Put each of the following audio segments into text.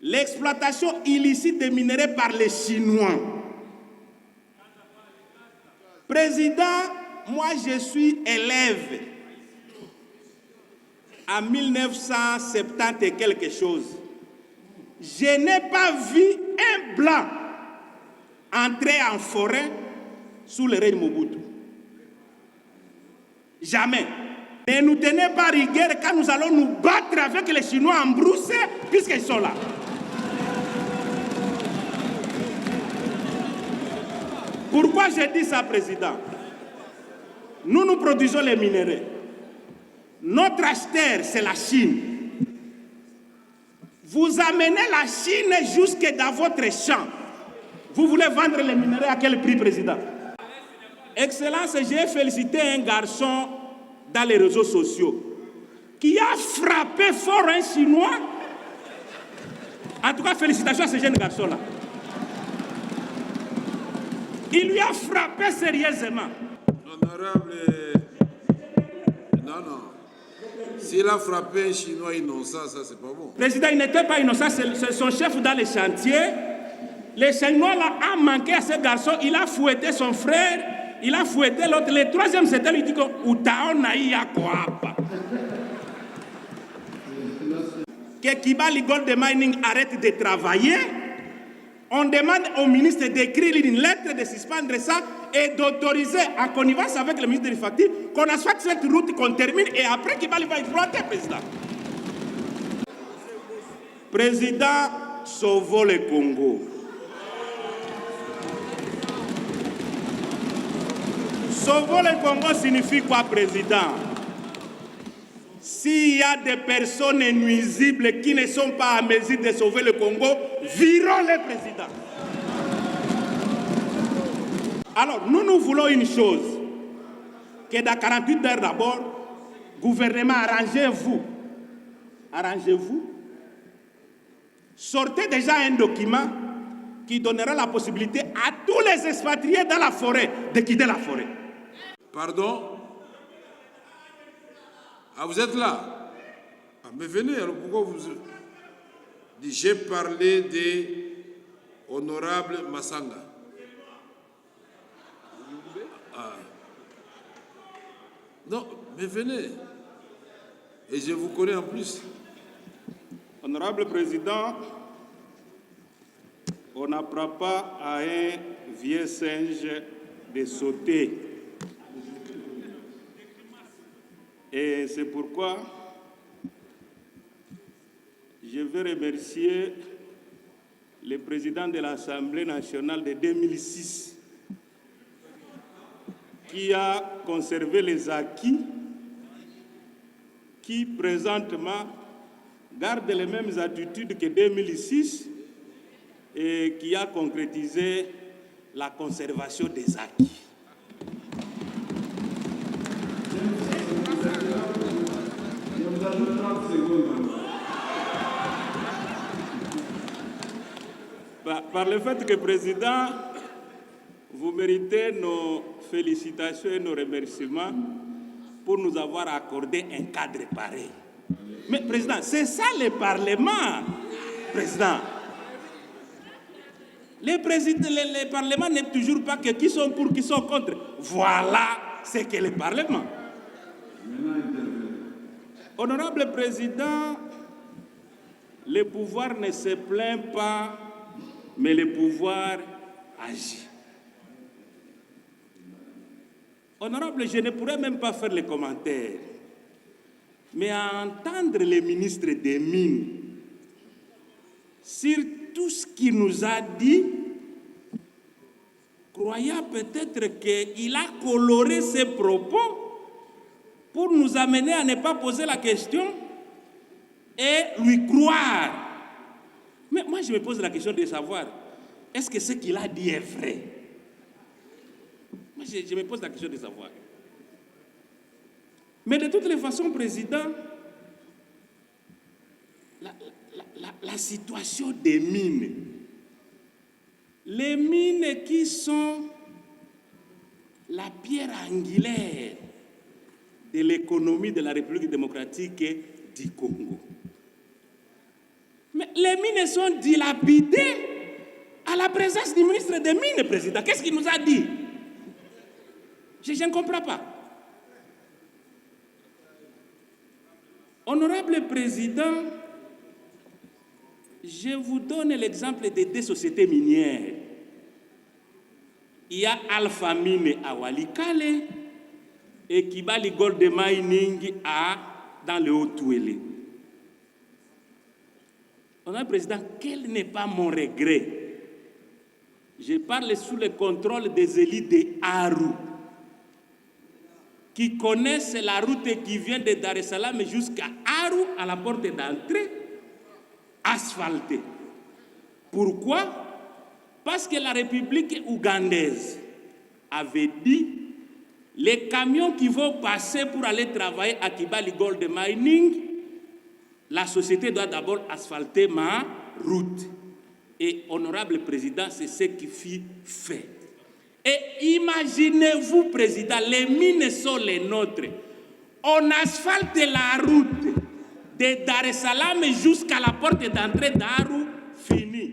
l'exploitation illicite des minerais par les Chinois. Président, moi je suis élève en 1970 et quelque chose. Je n'ai pas vu un blanc entrer en forêt sous le règne Mobutu. Jamais. Ne nous tenez pas rigueur quand nous allons nous battre avec les Chinois en brousse, puisqu'ils sont là. Pourquoi j'ai dit ça, Président? Nous produisons les minéraux. Notre acheteur, c'est la Chine. Vous amenez la Chine jusque dans votre champ. Vous voulez vendre les minéraux à quel prix, Président? Excellence, j'ai félicité un garçon dans les réseaux sociaux qui a frappé fort un Chinois. En tout cas, félicitations à ce jeune garçon-là. Il lui a frappé sérieusement. Honorable, non. S'il a frappé un Chinois innocent, ça c'est pas bon. Président, il n'était pas innocent, c'est son chef dans les chantiers. Le Chinois là a manqué à ce garçon, il a fouetté son frère, il a fouetté l'autre. Le troisième, c'était lui dit que que Kibali Gold Mining arrête de travailler. On demande au ministre d'écrire une lettre, de suspendre ça et d'autoriser, en connivence avec le ministre de l'Infrastructure, qu'on asphalte cette route, qu'on termine et après Kibali va exploiter, Président. Président, sauvons le Congo. Sauvons le Congo signifie quoi, Président? S'il y a des personnes nuisibles qui ne sont pas à mesure de sauver le Congo, virons-les, Président. Alors, nous voulons une chose, que dans 48 heures d'abord, gouvernement, arrangez-vous, sortez déjà un document qui donnera la possibilité à tous les expatriés dans la forêt de quitter la forêt. Pardon? Ah, vous êtes là? Ah, mais venez, alors pourquoi vous... J'ai parlé des honorables Massanga. Ah. Non, mais venez. Et je vous connais en plus. Honorable Président, on n'apprend pas à un vieux singe de sauter. Et c'est pourquoi je veux remercier le président de l'Assemblée nationale de 2006 qui a conservé les acquis, qui présentement garde les mêmes attitudes que 2006 et qui a concrétisé la conservation des acquis. Par le fait que, Président, vous méritez nos félicitations et nos remerciements pour nous avoir accordé un cadre pareil. Mais, Président, c'est ça le Parlement, Président. Le Parlement n'est toujours pas que qui sont pour, qui sont contre. Voilà ce qu'est le Parlement. Honorable Président, le pouvoir ne se plaint pas, mais le pouvoir agit. Honorable, je ne pourrais même pas faire les commentaires, mais à entendre le ministre des Mines sur tout ce qu'il nous a dit, croyant peut-être qu'il a coloré ses propos pour nous amener à ne pas poser la question et lui croire. Mais moi, je me pose la question de savoir, est-ce que ce qu'il a dit est vrai? Moi, je me pose la question de savoir. Mais de toutes les façons, Président, la situation des mines, les mines qui sont la pierre angulaire de l'économie de la République démocratique du Congo. Mais les mines sont dilapidées à la présence du ministre des Mines, président. Qu'est-ce qu'il nous a dit? Je ne comprends pas. Honorable président, je vous donne l'exemple de deux sociétés minières. Il y a Alpha Mine à Walikale et Kibali Gold Mining dans le Haut-Touélé. Honorable président, quel n'est pas mon regret? Je parle sous le contrôle des élites de Aru, qui connaissent la route qui vient de Dar es Salaam jusqu'à Aru, à la porte d'entrée, asphaltée. Pourquoi? Parce que la République ougandaise avait dit les camions qui vont passer pour aller travailler à Kibali Gold Mining, la société doit d'abord asphalter ma route. Et honorable président, c'est ce qui fut fait. Et imaginez-vous, président, les mines sont les nôtres. On asphalte la route de Dar es Salaam jusqu'à la porte d'entrée d'Aru, fini.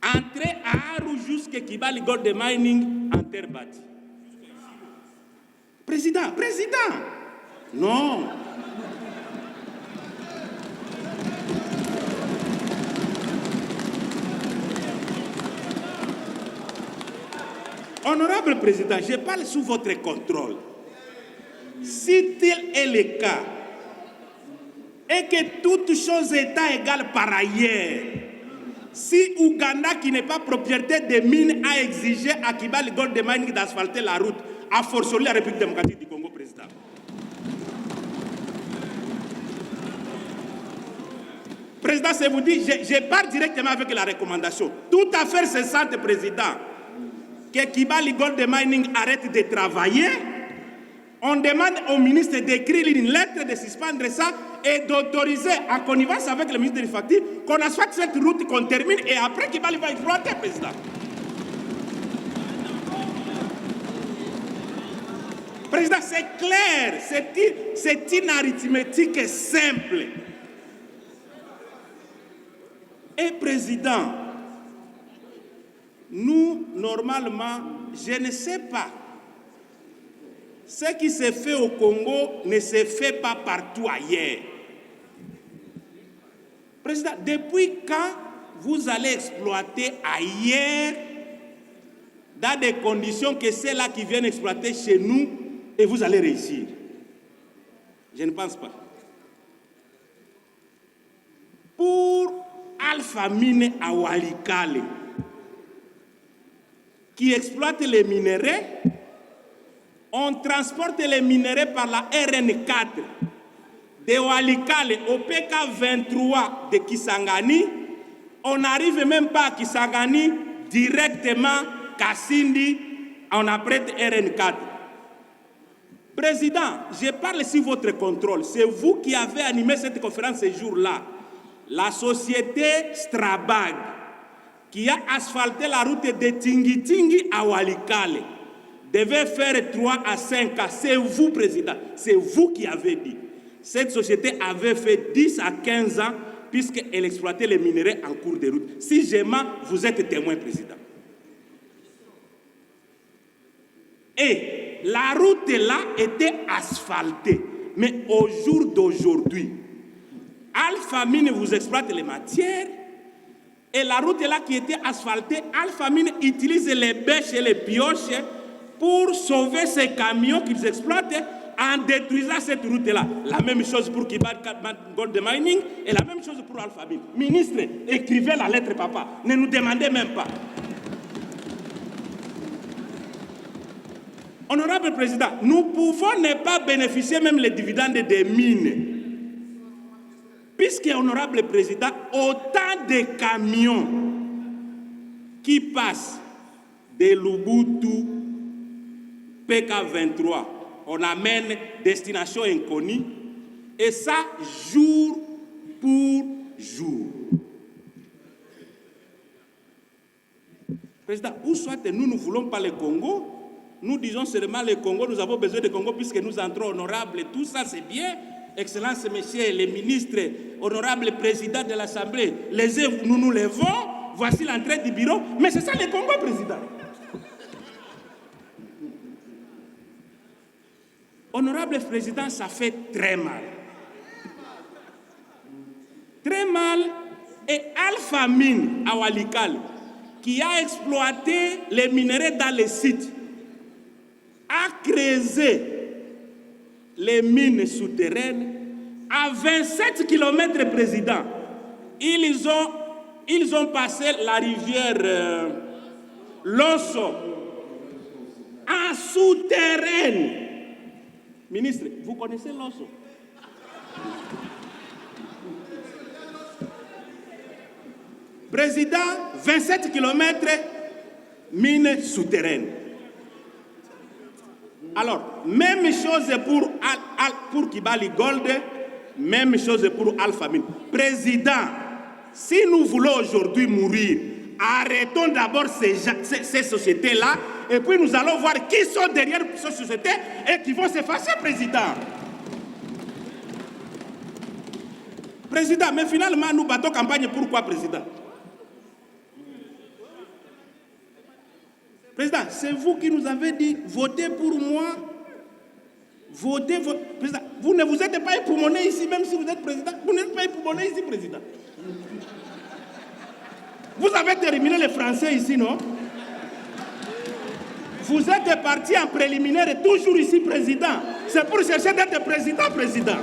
Entrée à Aru jusqu'à Kibali Gold Mining en terre battue. Président, non. Honorable président, je parle sous votre contrôle. Si tel est le cas, et que toute chose étant égale par ailleurs, si Ouganda, qui n'est pas propriétaire des mines, a exigé à Kibali Gold Mining d'asphalter la route, a fortiori la République démocratique du Congo, président. Président, c'est vous dire, je pars directement avec la recommandation. Toute affaire cessante, président, que Kibali Gold Mining arrête de travailler. On demande au ministre d'écrire une lettre, de suspendre ça et d'autoriser, en connivence avec le ministre de l'Infrastructure, qu'on asphalte cette route, qu'on termine et après Kibali va exploiter, président. Président, c'est clair, c'est une arithmétique simple. Et président, nous, normalement, je ne sais pas. Ce qui se fait au Congo ne se fait pas partout ailleurs. Président, depuis quand vous allez exploiter ailleurs dans des conditions que celles-là qui viennent exploiter chez nous et vous allez réussir? Je ne pense pas. Pour Alpha Mine à Walikale, qui exploite les minerais, on transporte les minerais par la RN4 de Walikale au PK23 de Kisangani. On n'arrive même pas à Kisangani, directement Kassindi, on apprête RN4. Président, je parle sous votre contrôle. C'est vous qui avez animé cette conférence ce jour-là. La société Strabag, qui a asphalté la route de Tingi-Tingi à Walikale, devait faire 3 à 5 ans. C'est vous, président. C'est vous qui avez dit. Cette société avait fait 10 à 15 ans puisqu'elle exploitait les minerais en cours de route. Si je mens, vous êtes témoin, président. Et la route là était asphaltée. Mais au jour d'aujourd'hui, Alpha Mine vous exploite les matières. Et la route là qui était asphaltée, Alpha Mine utilise les bêches et les pioches pour sauver ces camions qu'ils exploitent en détruisant cette route-là. La même chose pour Kibali Gold Mining et la même chose pour Alpha Mine. Ministre, écrivez la lettre, papa. Ne nous demandez même pas. Honorable président, nous pouvons ne pas bénéficier même les dividendes des mines. Puisque, honorable président, autant de camions qui passent de Lubuntu, PK23, on amène destination inconnue, et ça jour pour jour. Président, où soit nous ne voulons pas le Congo, nous disons seulement le Congo, nous avons besoin du Congo puisque nous entrons honorables, tout ça c'est bien, Excellences, messieurs les ministres, honorables présidents de l'Assemblée, nous nous levons, voici l'entrée du bureau, mais c'est ça le Congo, président. Honorable président, ça fait très mal. Très mal. Et Alpha Mine à Walikale, qui a exploité les minerais dans les sites, a creusé les mines souterraines à 27 km, président. Ils ont passé la rivière Losso en souterraine. Ministre, vous connaissez Losso? Président, 27 km, mine souterraine. Alors, même chose pour Kibali Gold, même chose pour Alpha Mine. Président, si nous voulons aujourd'hui mourir, arrêtons d'abord ces sociétés-là, et puis nous allons voir qui sont derrière ces sociétés et qui vont s'effacer, président. Président, mais finalement, nous battons campagne pourquoi, président? Président, c'est vous qui nous avez dit, votez pour moi, votez. Président, vous ne vous êtes pas époumoné ici, même si vous êtes président. Vous n'êtes pas époumoné ici, président. Vous avez terminé les Français ici, non? Vous êtes parti en préliminaire et toujours ici, président. C'est pour chercher d'être président, président.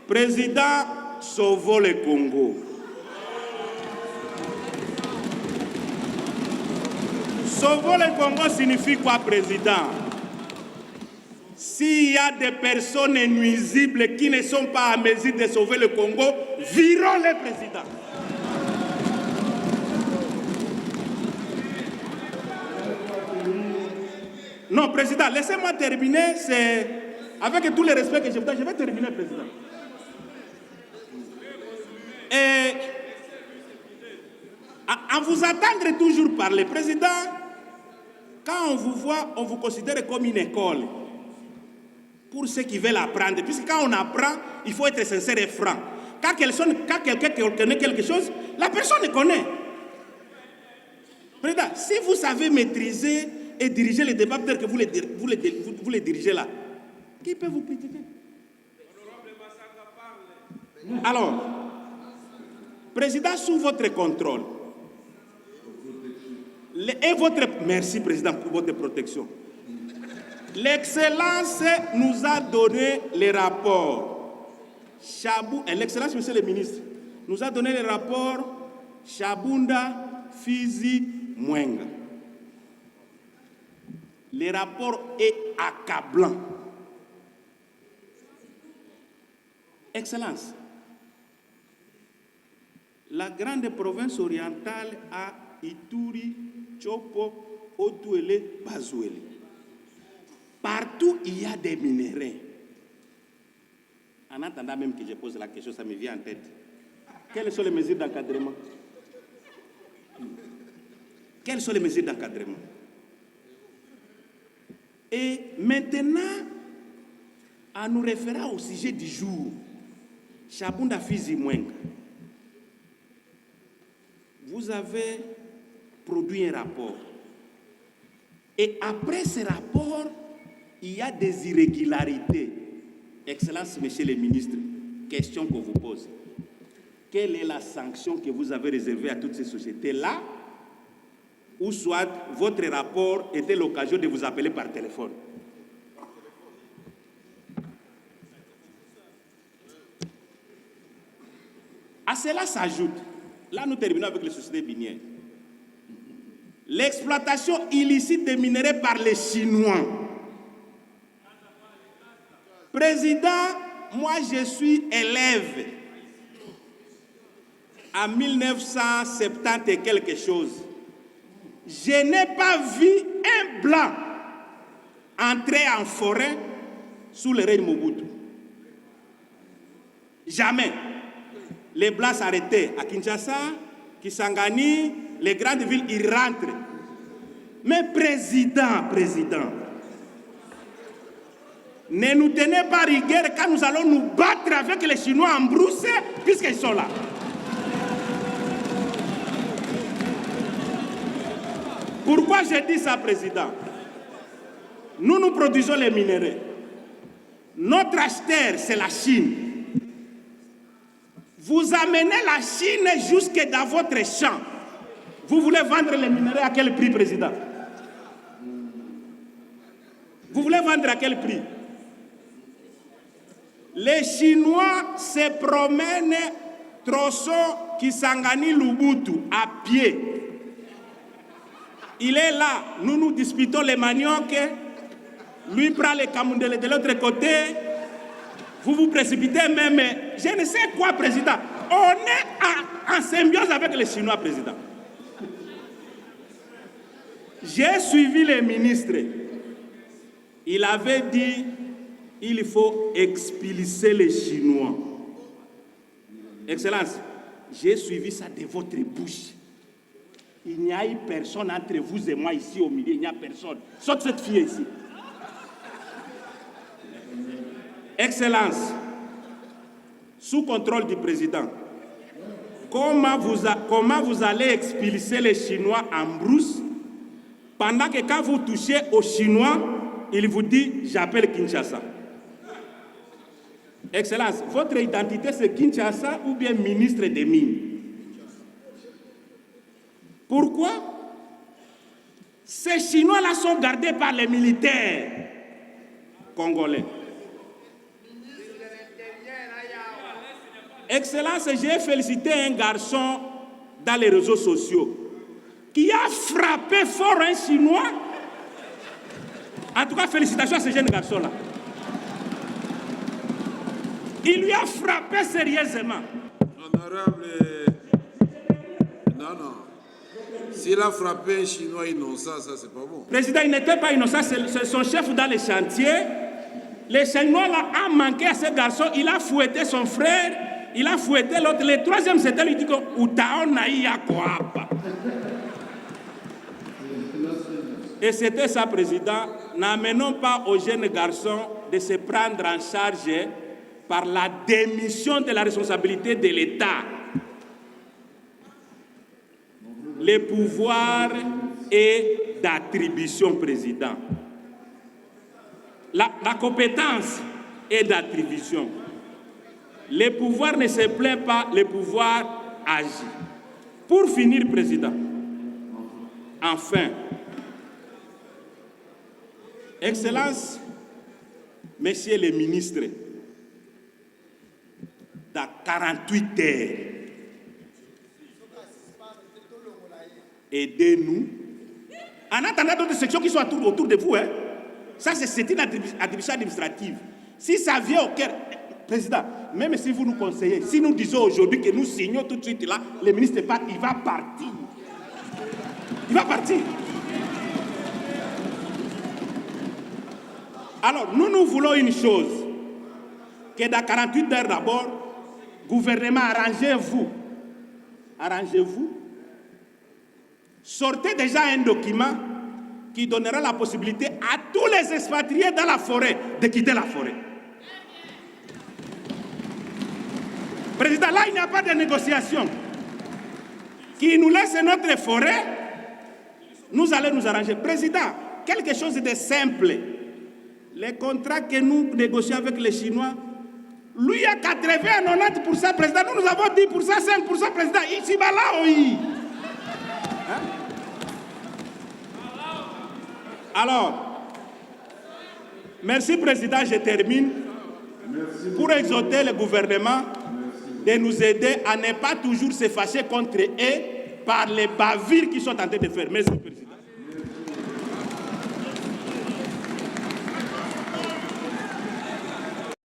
Président, sauvons le Congo. Sauvons le Congo signifie quoi, président? S'il y a des personnes nuisibles qui ne sont pas à mesure de sauver le Congo, virons le président. Non, président, laissez-moi terminer. C'est avec tout le respect que je vous donne, je vais terminer, président. Et à vous attendre toujours parler, président, quand on vous voit, on vous considère comme une école pour ceux qui veulent apprendre. Puisque quand on apprend, il faut être sincère et franc. Quand quelqu'un connaît quelque chose, la personne connaît. Président, si vous savez maîtriser et diriger les débats que vous les dirigez là, qui peut vous critiquer? Alors, président, sous votre contrôle, merci, président, pour votre protection. L'Excellence nous a donné les rapports. L'Excellence, monsieur le ministre, nous a donné les rapports Chabunda, Fizi, Mwenga. Le rapport est accablant. Excellence, la grande province orientale a Ituri, Chopo, Otuele, Bazouele. Partout, il y a des minéraux. En attendant même que je pose la question, ça me vient en tête. Quelles sont les mesures d'encadrement? Quelles sont les mesures d'encadrement? Et maintenant, en nous référant au sujet du jour, Chabunda Fizi Mwenga, vous avez produit un rapport. Et après ce rapport, il y a des irrégularités. Excellence, monsieur le ministre, question qu'on vous pose. Quelle est la sanction que vous avez réservée à toutes ces sociétés-là, ou soit votre rapport était l'occasion de vous appeler par téléphone? À cela s'ajoute, là nous terminons avec les sociétés minières, l'exploitation illicite des minéraux par les Chinois. Président, moi je suis élève en 1970 et quelque chose. Je n'ai pas vu un blanc entrer en forêt sous le règne Mobutu. Jamais. Les blancs s'arrêtaient à Kinshasa, Kisangani, les grandes villes, ils rentrent. Mais président, ne nous tenez pas rigueur quand nous allons nous battre avec les Chinois en brousse, puisqu'ils sont là. Pourquoi j'ai dit ça, président? Nous produisons les minéraux. Notre acheteur, c'est la Chine. Vous amenez la Chine jusque dans votre champ. Vous voulez vendre les minéraux à quel prix, président? Vous voulez vendre à quel prix? Les Chinois se promènent Trosso, Kisangani, Lubutu à pied. Il est là, nous disputons les maniocs, lui prend les Kamundele de l'autre côté, vous vous précipitez même, je ne sais quoi, président. On est en symbiose avec les Chinois, président. J'ai suivi les ministres. Il avait dit, il faut expulser les Chinois. Excellence, j'ai suivi ça de votre bouche. Il n'y a eu personne entre vous et moi ici au milieu, il n'y a personne. Sauf cette fille ici. Excellence, sous contrôle du président, comment vous allez expulser les Chinois en brousse pendant que quand vous touchez aux Chinois, il vous dit « j'appelle Kinshasa ». Excellence, votre identité c'est Kinshasa ou bien ministre des Mines? Pourquoi? Ces Chinois-là sont gardés par les militaires congolais. Excellence, j'ai félicité un garçon dans les réseaux sociaux qui a frappé fort un Chinois. En tout cas, félicitations à ce jeune garçon-là. Il lui a frappé sérieusement. Honorable, non. S'il a frappé un Chinois innocent, ça c'est pas bon. Président, il n'était pas innocent, c'est son chef dans les chantiers. Le Chinois là a manqué à ce garçon, il a fouetté son frère, il a fouetté l'autre. Le troisième, c'était lui qui dit et c'était ça, président. N'amenons pas aux jeunes garçons de se prendre en charge par la démission de la responsabilité de l'État. Les pouvoirs et d'attribution, président. La compétence est d'attribution. Les pouvoirs ne se plaint pas, les pouvoirs agissent. Pour finir, président, enfin, Excellence, messieurs les ministres, dans 48 heures, aidez-nous. En attendant d'autres sections qui sont autour de vous, hein. Ça, c'est une attribution administrative. Si ça vient au cœur, président, même si vous nous conseillez, si nous disons aujourd'hui que nous signons tout de suite là, le ministre part, il va partir. Il va partir. Alors, nous voulons une chose, que dans 48 heures d'abord, gouvernement, arrangez-vous, sortez déjà un document qui donnera la possibilité à tous les expatriés dans la forêt de quitter la forêt. Président, là, il n'y a pas de négociation. Qui nous laisse notre forêt, nous allons nous arranger. Président, quelque chose de simple. Les contrats que nous négocions avec les Chinois, lui a 80 à 90%, président. Nous avons 10%, 5%, président. Ici, là, oui. Hein? Alors, merci, président, je termine. Merci pour exhorter le gouvernement de nous aider à ne pas toujours se fâcher contre eux par les bavures qu'ils sont en train de faire. Merci, président.